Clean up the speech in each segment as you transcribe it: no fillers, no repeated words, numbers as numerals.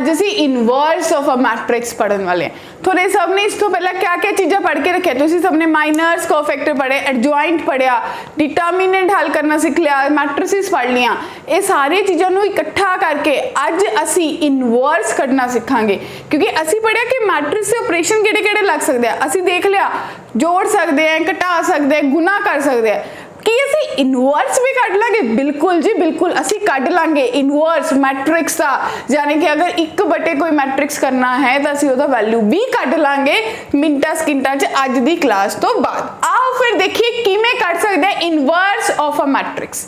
अज असी inverse of a matrix पढ़न वाले हैं। थोड़े सब ने इस तो पहला क्या क्या चीज़ें पढ़ के रखे, तुसी सबने माइनर्स कोफैक्टर पढ़े, एडजॉइंट पढ़िया, डिटर्मिनेंट हल करना सीख लिया, मैट्रिसेस पढ़ लिया। ये सारी चीज़ों इकट्ठा करके अज असी इनवर्स कढ़ना सीखांगे, क्योंकि असी पढ़िया कि मैट्रिक्स से ऑपरेशन किहड़े किहड़े लग सकते हैं। असी देख लिया जोड़ सकते हैं, घटा सकते हैं, गुना कर सकते हैं, कि असी इनवर्स भी कढ़ लांगे। बिल्कुल जी बिल्कुल असी कढ़ लांगे इनवर्स मैट्रिक्स का, यानी कि अगर एक बटे कोई मैट्रिक्स करना है तो असी उहदा वैल्यू भी कढ़ लांगे मिनटा सकिंटा च अज दी क्लास तो बाद। आओ फिर देखिए किवें कढ़ सकते हैं इनवर्स ऑफ अ मैट्रिक्स।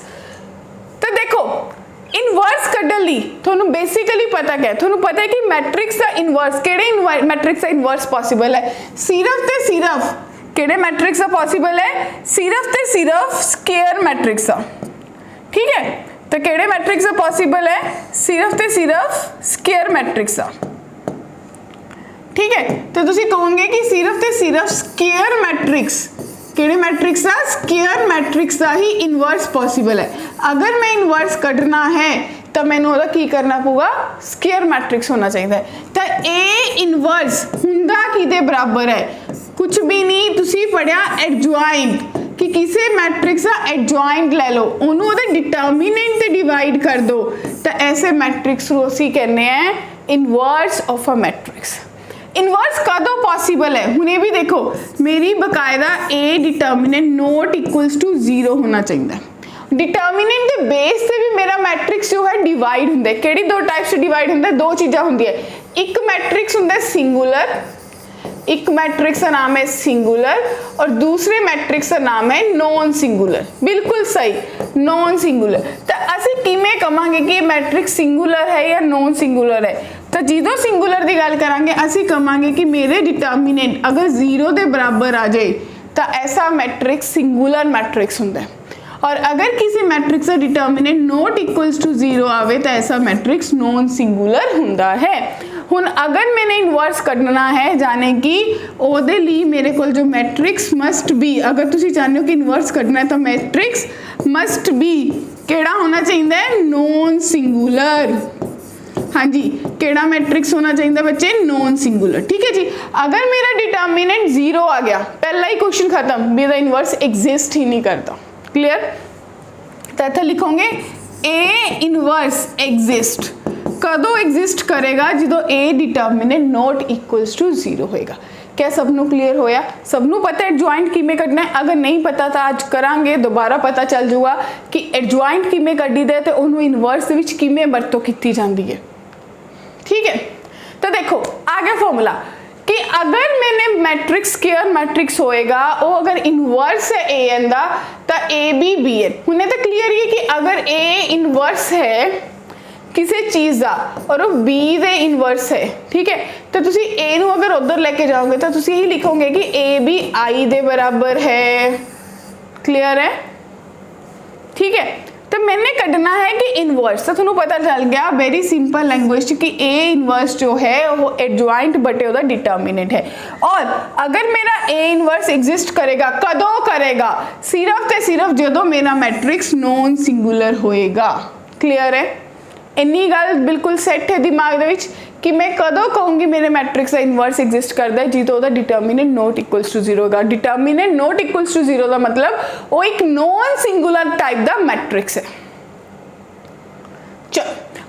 तो देखो इनवर्स कढ़न लई तुहानूं बेसिकली पता क्या है, तुहानूं पता है कि मैट्रिक्स का इनवर्स किहड़े मैट्रिक्स का इनवर्स पॉसिबल है, सिर्फ ते सिर्फ किहड़े मैट्रिक्स का पॉसिबल है, सिर्फ ते सिर्फ स्केयर मैट्रिक्स का। ठीक है, तो किहड़े मैट्रिक्स का पॉसिबल है, सिर्फ ते सिर्फ स्केयर मैट्रिक्स का। ठीक है, तो तुसीं कहोगे कि सिर्फ ते सिर्फ स्केयर मैट्रिक्स, किहड़े मैट्रिक्स का, स्केयर मैट्रिक्स का ही इनवर्स पॉसिबल है। अगर मैं इनवर्स कढ़ना है तो मैनूं उहदा की करना पऊगा, स्केयर मैट्रिक्स होना चाहिए। तो ए इनवर्स हुंदा किहदे बराबर है, कुछ भी नहीं, तुसी पढ़िया एडजॉइंट, कि किसी मैट्रिक्स का एडजॉइंट ले लो, उन्होंने उहदे डिटर्मिनेंट ते डिवाइड कर दो, तो ऐसे मैट्रिक्स को असी कहने हैं inverse of a matrix. Inverse कदों पॉसिबल है, हुणे भी देखो मेरी बकायदा A determinant not equals to 0 होना चाहिए। डिटर्मिनेंट के बेस से भी मेरा मैट्रिक्स जो है डिवाइड होंदा है। किहड़ी दो टाइप से डिवाइड होंदा है, दो चीज़ां होंदियां, एक मैट्रिक्स होंदा है सिंगुलर, एक मैट्रिक्स का नाम है सिंगुलर और दूसरे मैट्रिक्स का नाम है नॉन सिंगुलर। बिल्कुल सही, नॉन सिंगुलर। तो असी किवें कहांगे कि मैट्रिक्स सिंगुलर है या नॉन सिंगुलर है, तो जो सिंगुलर की गल करांगे असी कहांगे कि मेरे डिटर्मिनेंट अगर 0 के बराबर आ जाए तो ऐसा मैट्रिक्स सिंगुलर मैट्रिक्स होंदा है, और अगर किसी मैट्रिक्स का डिटर्मिनेंट नॉट इक्वल्स टू 0 आवे तो ऐसा मैट्रिक्स नॉन सिंगुलर होंदा है। हुण अगर मैंने इनवर्स कढ़ना है, जाने कि ओहदे लई मेरे को जो मैट्रिक्स मस्ट बी, अगर तुसी चाहते हो कि इनवर्स कढ़ना है तो मैट्रिक्स मस्ट बी केड़ा होना चाहिए, नॉन सिंगुलर। हाँ जी, केड़ा मैट्रिक्स होना चाहिए बच्चे, नॉन सिंगुलर। ठीक है जी, अगर मेरा डिटर्मिनेंट 0 आ गया, पहला ही क्वेश्चन खत्म, मेरा इनवर्स एग्जिस्ट ही नहीं करता। क्लियर, तो इत्थे लिखोगे ए इनवर्स एग्जिस्ट कदों एग्जिस्ट करेगा, जो A determinant not equals to 0 होएगा। क्या सबनों क्लियर होया, सबनों पता एडजॉइंट किवें कढ़ना है, अगर नहीं पता तो आज करांगे, दोबारा पता चल जाऊगा कि एडजॉइंट किवें कढ़ी दे तो उन्होंने इनवर्स विच किवें वरतों कीती जाती है। ठीक है, तो देखो आगे फॉर्मूला कि अगर मैंने मैट्रिक्स स्केयर मैट्रिक्स होएगा वो अगर इनवर्स है ए एन का, तो ए बी बी एन। हुणे तो क्लियर ही कि अगर ए इनवर्स है किसी चीज़ का और वो बी दे इनवर्स है, ठीक है, तो तुसी ए नू अगर उधर लेके जाओगे तो तुसी यही लिखोगे कि ए बी आई दे बराबर है। क्लियर है, ठीक है, तो मैंने कढ़ना है कि इनवर्स, तो तुहानू पता चल गया वेरी सिंपल लैंग्वेज कि ए इनवर्स जो है वो एडजॉइंट बटे उहदा डिटर्मिनेंट है। और अगर मेरा ए इनवर्स एग्जिस्ट करेगा, कदों करेगा, सिर्फ ते सिर्फ जदों मेरा मैट्रिक्स नॉन सिंगुलर होएगा। क्लियर है, इन्नी गल बिल्कुल सैट है दिमाग दे विच कि मैं कदों कहूँगी मेरे मैट्रिक्स का इनवर्स एग्जिस्ट करता है, जो तो डिटर्मिनेंट नॉट इक्वल्स टू 0 होगा। डिटर्मिनेंट नॉट इक्वल्स टू 0 का मतलब वो एक नॉन सिंगुलर टाइप का मैट्रिक्स है। चल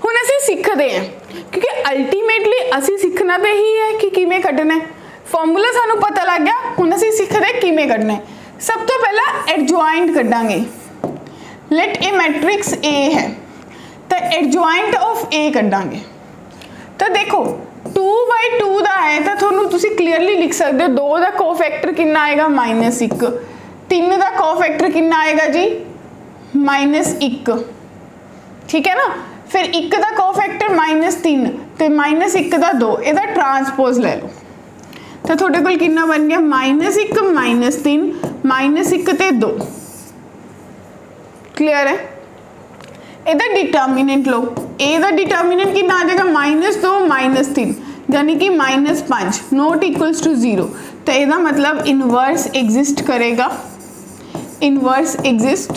हुण असीं सीखते हैं, क्योंकि अल्टीमेटली असीं सीखना तो यही है कि किवें कढ़ना है। फॉर्मूला सानू पता लग गया, हुण असीं सीखते हैं किवें कढ़ना है। सब तो पहला एडजॉइंट कढ़ांगे। लेट ए मैट्रिक्स ए है तो एडजॉइंट ऑफ ए कढ़ांगे। तो देखो 2/2 का है तो थोनू तुसी क्लीयरली लिख सकते हो 2 का कोफैक्टर कितना आएगा -1, 3 का कोफैक्टर कितना आएगा जी -1। ठीक है ना, फिर 1 का कोफैक्टर -3 तो -1 का 2, इहदा ट्रांसपोज ले लो तो थोड़े कोल कितना बन गया -1 -3 -1 ते 2। क्लियर है, इधर डिटर्मिनेंट लो, ए का डिटर्मिनेंट कितना आ जाएगा -2 -3 यानी कि -5 नॉट इक्वल्स टू 0। तो इसका मतलब इनवर्स एग्जिस्ट करेगा, इनवर्स एग्जिस्ट।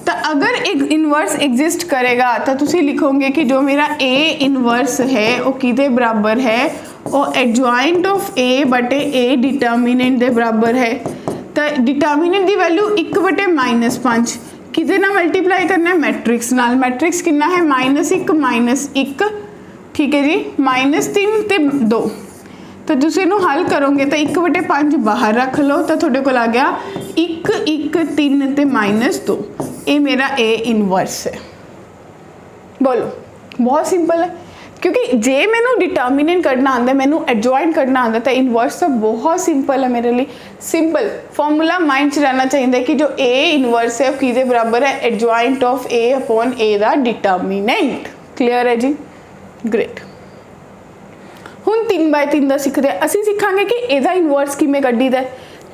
तो अगर एक इनवर्स एग्जिस्ट करेगा तो तुसी लिखोगे कि जो मेरा ए इनवर्स है वो किदे बराबर है, वो एडजॉइंट ऑफ ए बटे ए डिटर्मिनेंट दे बराबर है। तो डिटर्मिनेंट की वैल्यू 1 बटे -5 किदे नाल मल्टीप्लाई करना है, मैट्रिक्स नाल। मैट्रिक्स कितना है, -1 ठीक है जी, -3 ते 2। तो तुसीं इहनूं हल करोगे तो 1 बटे 5 बाहर रख लो तो तुहाडे कोल आ गया 1 1 3 ते -2। ये मेरा ए इनवर्स है। बोलो, बहुत सिंपल है, क्योंकि जे मैनू डिटर्मिनेंट करना आंदा, मैनू एडजॉइंट करना आंदा, तो इनवर्स तो बहुत सिंपल है मेरे लिए। सिंपल फॉर्मूला माइंड च रहना चाहिए कि जो ए इनवर्स है किसके बराबर है, एडजॉइंट ऑफ ए अपॉन ए दा डिटर्मिनेंट। क्लीयर है जी, ग्रेट। हुण 3/3 का सीखते हैं, असीं सीखांगे कि एदा इनवर्स किवें कड्ढीदा।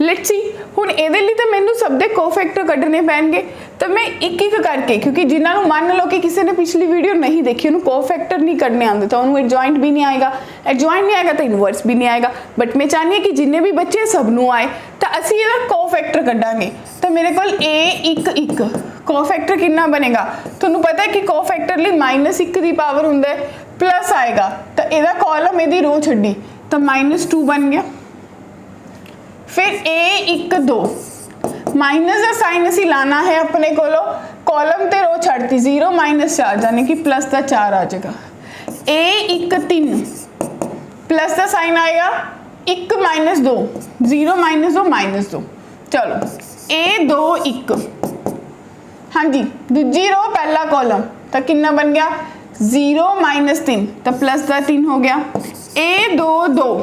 लेट्स सी, हुण इहदे लई तो मैनू सब दे कोफैक्टर कड्ढने पैणगे, तो मैं एक एक करके, क्योंकि जिन्होंने मान लो कि किसी ने पिछली वीडियो नहीं देखी, उन्होंने कोफैक्टर नहीं कड्ढने आते तो उन्होंने एडजॉइंट भी नहीं आएगा, एडजॉइंट नहीं आएगा तो इनवर्स भी नहीं आएगा। बट मैं चाहती हूँ कि जिन्ने भी बच्चे सबनों आए तो असीं इहदा कोफैक्टर कड्ढांगे। तो मेरे को ए 1 1 कोफैक्टर कितना बनेगा, तुहानूं पता है कि कोफैक्टर लिए -1 की पावर हुंदा है, प्लस आएगा तो इहदा कॉलम इहदी रो छड्डी तो -2 बन गया। फिर ए 1 2 माइनस का साइन असी लाना है अपने कोलो, कॉलम ते रो छड्डती 0 -4 यानी कि प्लस का 4 आ जाएगा। ए 1 3 प्लस का साइन आएगा 1 -2 0 -2 -2। चलो ए 2 1, हाँ जी, दूजी रो पहला कॉलम तो कितना बन गया 0 -3 तो प्लस का 3 हो गया। ए 2 2,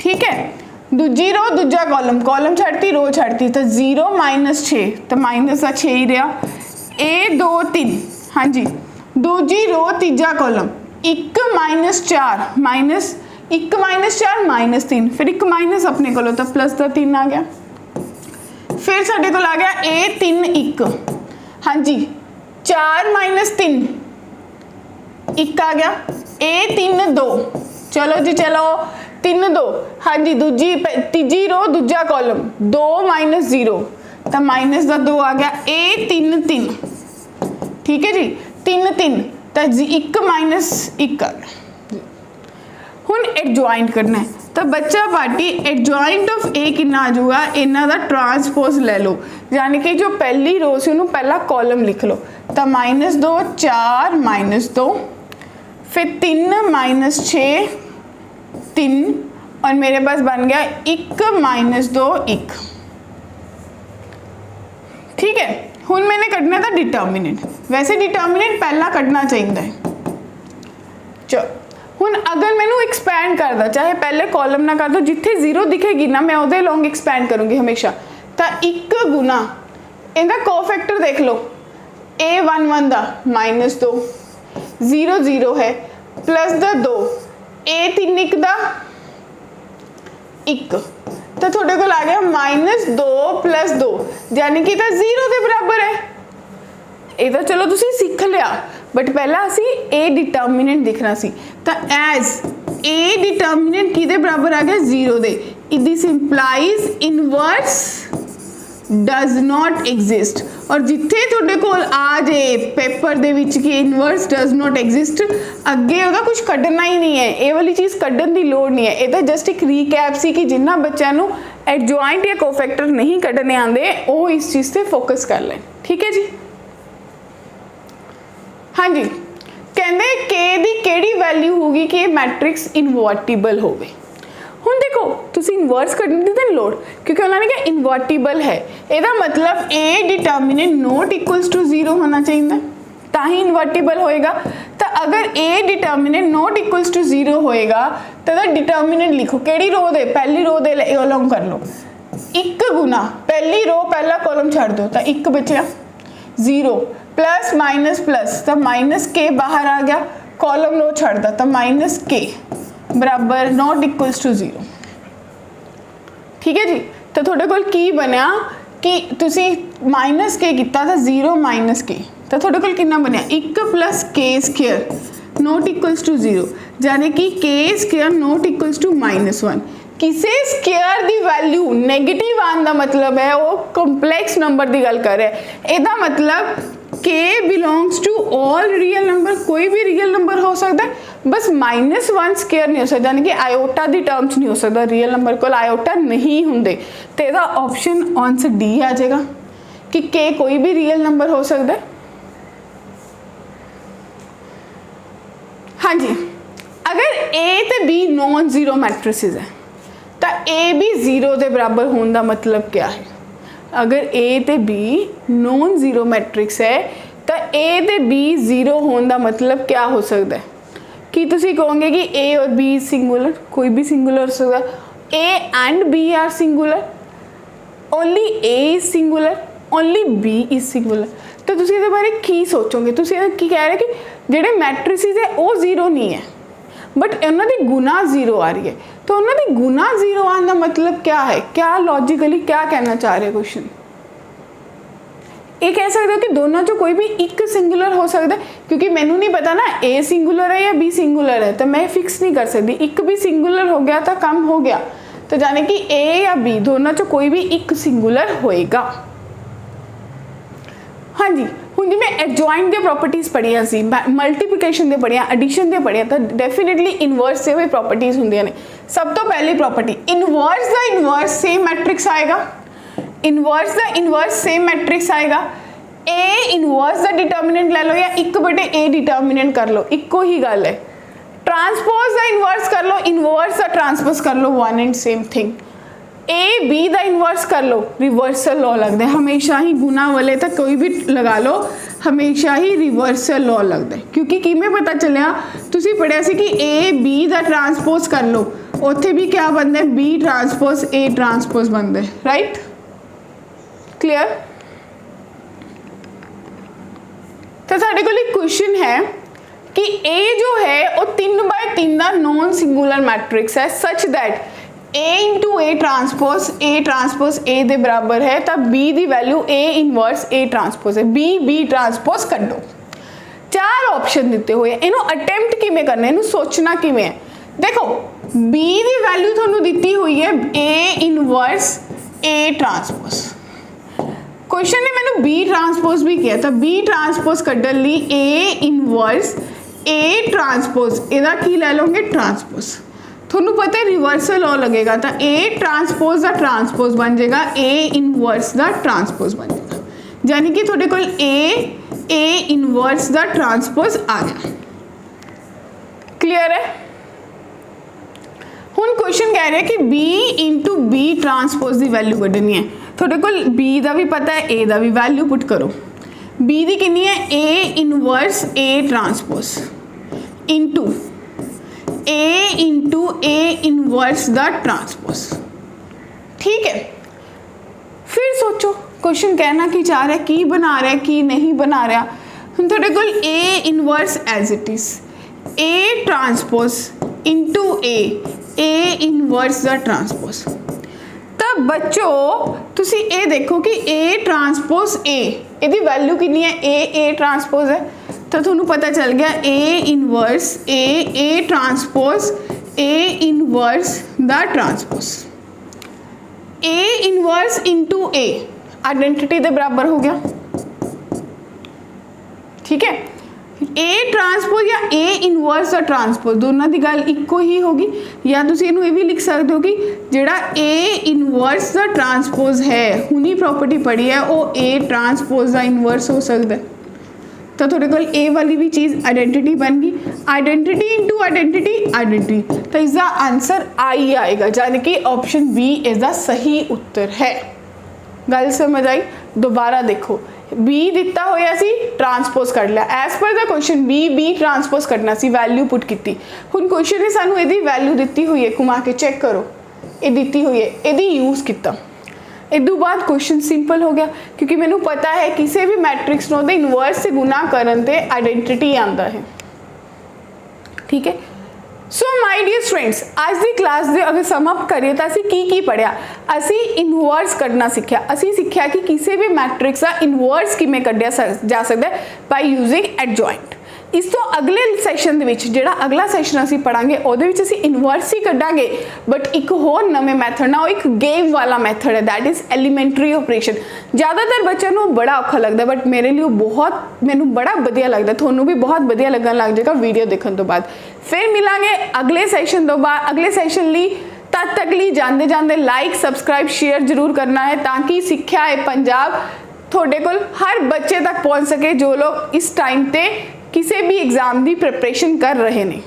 ठीक है, दूजी रो दूजा कॉलम, कॉलम छड्डती रो छड्डती तो 0 -6 तो माइनस का 6 ही रहा। ए 2 3, हाँ जी, दूजी रो तीजा कॉलम 1 -4 -1 -4 -3, फिर 1 माइनस अपने को तो प्लस का 3 आ गया। फिर साढ़े को आ गया ए 3 1, हाँ जी, 4 -3 1 आ गया। ए 3 2, चलो जी चलो 3 2, हाँ जी, तीजी रो दूजा कॉलम 2 -0 तो माइनस का 2 आ गया। ए 3 3, ठीक है जी, 3 3 तो 1 -1 आ गया। हुण एडजॉइंट करना है तो बच्चा पार्टी एडजॉइंट ऑफ ए कितना आ जाऊगा, इन्हों का ट्रांसपोज ले लो, यानी कि जो पहली रो से उन्होंने पहला कॉलम लिख लो तो -2 4 -2, फिर 3 -6 3 और मेरे पास बन गया 1 -2 1। ठीक है, हुण मैंने कढ़ना था डिटर्मिनेंट, वैसे डिटर्मिनेंट पहला कढ़ना चाहिए। चलो हुण अगर मैनू एक्सपैंड कर दा, चाहे पहले कॉलम ना कर दो, जिथे 0 दिखेगी ना मैं उहदे लॉन्ग एक्सपैंड करूँगी हमेशा, तो 1 गुना इहदा कोफैक्टर देख लो, ए 1 1 दा -2 0 0 है प्लस दा 2, ए 3 1 दा 1 तो थोड़े को आ गया -2 + 2 यानी कि 0 के बराबर है। ये तो चलो तुसी सीख लिया, बट पहला असी ए डिटर्मिनेंट दिखना सी, तो एज ए डिटर्मिनेंट किदे बराबर आ गया 0 दे, this implies inverse does not exist. और जिथे थोड़े कोल आ जाए पेपर दे विच कि इनवर्स डज नॉट एग्जिस्ट, अगे ओहदा कुछ कढ़ना ही नहीं है, ये वाली चीज़ कढ़न की लोड़ नहीं है। ये तो जस्ट एक रीकैप सी कि जिन्ना बच्चों को एडजॉइंट या कोफैक्टर नहीं कढ़ने आते वो इस चीज़ से फोकस कर लें। ठीक है जी, हाँ जी, कहते के दी केड़ी वैल्यू होगी कि मैट्रिक्स इनवर्टिबल होवे। हुण देखो तुसी इनवर्स कढ़ने की तो लोड़, क्योंकि उन्होंने कहा इनवर्टिबल है, ਇਹਦਾ मतलब A determinant not equals to 0 होना चाहिए ताही इनवर्टिबल होएगा। तो अगर A determinant not equals to 0 होएगा तो डिटर्मिनेंट लिखो, केड़ी रो दे, पहली रो दे अलोंग कर लो, 1 गुना पहली रो पहला कॉलम छड़ दो तो 1 बचा, 0 प्लस माइनस प्लस तो माइनस के बाहर आ गया, कॉलम रो छड़ दा तो माइनस के बराबर नॉट इक्वल्स टू 0। ठीक है जी, तो थोड़े कोल की बनया कि तुसी माइनस के किता था 0 माइनस के, तो थोड़े कोल कितना बनया 1 + k² नॉट इक्वल्स टू 0, यानी कि k² नॉट इक्वल्स टू -1। किसी स्केयर की वैल्यू नेगेटिव आने का मतलब है वो कंपलैक्स नंबर की गल कर रहा है, इसका मतलब k belongs to all real number, कोई भी रियल नंबर हो सकता है, बस -1 स्केयर नहीं हो सकता, यानी कि आयोटा दी टर्म्स नहीं हो सकता, रियल नंबर को आयोटा नहीं होंगे। तो यदा ऑप्शन आंसर डी आ जाएगा कि k कोई भी रियल नंबर हो सकता है। हाँ जी, अगर a ते b नॉन जीरो मैट्रिसेस है तो a भी 0 के बराबर होने का मतलब क्या है? अगर a ते b नॉन जीरो मैट्रिक्स है तो a ते b 0 होने का मतलब क्या हो सकता है? कि तुसी कहोगे कि a और b सिंगुलर, कोई भी सिंगुलर हो सकता है। a and b are singular, only a is singular, only b is singular. तो तुसी इहदे बारे की सोचोगे? तुसी की कह रहे कि जिहड़े मैट्रिसेस है वो 0 नहीं है बट उन्होंने गुना 0 आ रही है, तो उन्होंने गुना 0 आने का मतलब क्या है? क्या लॉजिकली क्या कहना चाह रहे क्वेश्चन? ये कह सकते हो कि दोनों चो कोई भी एक सिंगुलर हो सकता है, क्योंकि मैनू नहीं पता ना a सिंगुलर है या b सिंगुलर है, तो मैं फिक्स नहीं कर सकती। एक भी सिंगुलर हो गया तो कम हो गया, तो जाने कि a या b दोनों चो कोई भी एक सिंगुलर होएगा। हाँ जी, हुण जिवें एडजॉइंट दी प्रॉपर्टीज़ पढ़िया सी, मल्टीप्लिकेशन दे पढ़िया, एडिशन दे पढ़िया, तो डेफिनेटली इनवर्स से भी प्रॉपर्टीज़ होंदियां ने। सब तो पहली प्रॉपर्टी इनवर्स दा इनवर्स सेम मैट्रिक्स आएगा, इनवर्स दा इनवर्स सेम मैट्रिक्स आएगा। ए इनवर्स दा डिटर्मिनेंट ले लो या 1/a डिटर्मिनेंट कर लो, इक्को ही गल है। ट्रांसपोज दा इनवर्स कर लो, इनवर्स दा ट्रांसपोज कर लो, one and same thing. A B दा इनवर्स कर लो, रिवर्सल लॉ लगता है। हमेशा ही गुना वाले तक कोई भी लगा लो, हमेशा ही रिवर्सल लॉ लगता है, क्योंकि किमें पता चलिया तुसी पढ़िया सी कि ए बी दा ट्रांसपोज कर लो, उत्थे भी क्या बनता है? बी ट्रांसपोज ए ट्रांसपोज बनता है, राइट? क्लियर? तो साडे कोल एक क्वेश्चन है कि ए जो है वो 3/3 का नॉन सिंगुलर मैट्रिक्स है such that a into A transpose ए दे बराबर है, तब b की value a inverse a transpose है, b ट्रांसपोज कर दो। 4 ऑप्शन दिते हुए, इन्हों अटेम्प्ट किमें करना, इन्हों सोचना किमें है? देखो b की वैल्यू थानू दी हुई है a inverse a transpose. Question ने मैंने b ट्रांसपोज भी किया, तो b ट्रांसपोज कड्डन लई a इनवर्स a ट्रांसपोज इहदा की ले लोगे? ट्रांसपोज। थोनू पता है रिवर्सल लॉ लगेगा, तो ए ट्रांसपोज दा ट्रांसपोज बन जाएगा, ए इनवर्स दा ट्रांसपोज बन जाएगा, यानी कि थोड़े कोल ए इनवर्स दा ट्रांसपोज आ गया। क्लियर है? हुण क्वेश्चन कह रहे हैं कि b इंटू बी ट्रांसपोज की वैल्यू कढ़नी है। थोड़े कोल b का भी पता है, a का भी, वैल्यू पुट करो। b की कितनी है? a inverse a transpose into a inverse the transpose. ठीक है, फिर सोचो क्वेश्चन कहना की चाह रहा है, की बना रहा है, की नहीं बना रहा। हम थोड़े को a inverse as it is a transpose into a inverse the transpose. तब बच्चों तुसी ए देखो कि a ट्रांसपोज a इहदी वैल्यू कितनी है? a ट्रांसपोज है, तो थोनू पता चल गया a inverse a transpose a inverse the transpose. a inverse into a identity के बराबर हो गया। ठीक है, a ट्रांसपोज या a इनवर्स द ट्रांसपोज दोनों की गल इक्को ही होगी। या तुसी इनू ये भी लिख सकते हो कि जिहड़ा a इनवर्स द ट्रांसपोज है, हुनी प्रॉपर्टी पढ़ी है, वो a ट्रांसपोज द इनवर्स हो सकता है। तो थोड़े को ए वाली भी चीज़ आइडेंटिटी बन गई, आइडेंटिटी इंटू आइडेंटिटी, तो इसका आंसर आई आएगा, यानी कि ऑप्शन बी इसका सही उत्तर है। गल समझ आई? दोबारा देखो, बी दिता होया सी, ट्रांसपोज कर लिया, as per the question B transpose करना सी, वैल्यू पुट की। हुण क्वेश्चन ने सानू इहदी वैल्यू दी हुई है, घुमा के चेक करो, ये दी हुई है, इहदी यूज़ किया। इदू बाद क्वेश्चन सिंपल हो गया, क्योंकि मैनू पता है किसी भी मैट्रिक्स नूं इनवर्स से गुना करन ते आइडेंटिटी आंदा है। ठीक है, सो माय डियर स्टूडेंट्स, आज की क्लास दे अगर सम अप करिए तो असी की पढ़िया? असी इनवर्स कढ़ना सीखा, असी सीखा कि किसी भी मैट्रिक्स का इनवर्स किमें कढ़िया जा सकता है बाय यूजिंग एडजॉइंट। ਇਸ ਤੋਂ ਅਗਲੇ ਸੈਸ਼ਨ ਦੇ ਵਿੱਚ ਜਿਹੜਾ ਅਗਲਾ ਸੈਸ਼ਨ ਅਸੀਂ ਪੜਾਂਗੇ ਉਹਦੇ ਵਿੱਚ ਅਸੀਂ ਇਨਵਰਸ ਹੀ ਕੱਢਾਂਗੇ, ਬਟ ਇੱਕ ਹੋਰ ਨਵੇਂ ਮੈਥਡ ਨਾਲ, ਉਹ ਇੱਕ ਗੇਮ ਵਾਲਾ ਮੈਥਡ ਹੈ, ਦੈਟ ਇਜ਼ ਐਲੀਮੈਂਟਰੀ ਆਪਰੇਸ਼ਨ। ਜ਼ਿਆਦਾਤਰ ਬੱਚਿਆਂ ਨੂੰ ਬੜਾ ਔਖਾ ਲੱਗਦਾ, ਬਟ ਮੇਰੇ ਲਈ ਮੈਨੂੰ ਬੜਾ ਵਧੀਆ ਲੱਗਦਾ, ਤੁਹਾਨੂੰ ਵੀ ਬਹੁਤ ਵਧੀਆ ਲੱਗਣ ਲੱਗ ਜਾਏਗਾ ਵੀਡੀਓ ਦੇਖਣ ਤੋਂ ਬਾਅਦ। ਫਿਰ ਮਿਲਾਂਗੇ ਅਗਲੇ ਸੈਸ਼ਨ ਤੋਂ ਬਾਅਦ, ਅਗਲੇ ਸੈਸ਼ਨ ਲਈ। ਤਦ ਤੱਕ ਲਈ ਜਾਂਦੇ ਜਾਂਦੇ ਲਾਈਕ, ਸਬਸਕ੍ਰਾਈਬ, ਸ਼ੇਅਰ ਜ਼ਰੂਰ ਕਰਨਾ ਹੈ, ਤਾਂ ਕਿ ਸਿੱਖਿਆ ਹੈ ਪੰਜਾਬ ਤੁਹਾਡੇ ਕੋਲ ਹਰ ਬੱਚੇ ਤੱਕ ਪਹੁੰਚ ਸਕੇ ਜੋ ਲੋग ਇਸ ਟਾਈਮ ਤੇ ਕਿਸੇ भी एग्जाम की प्रिपरेशन कर रहे हैं।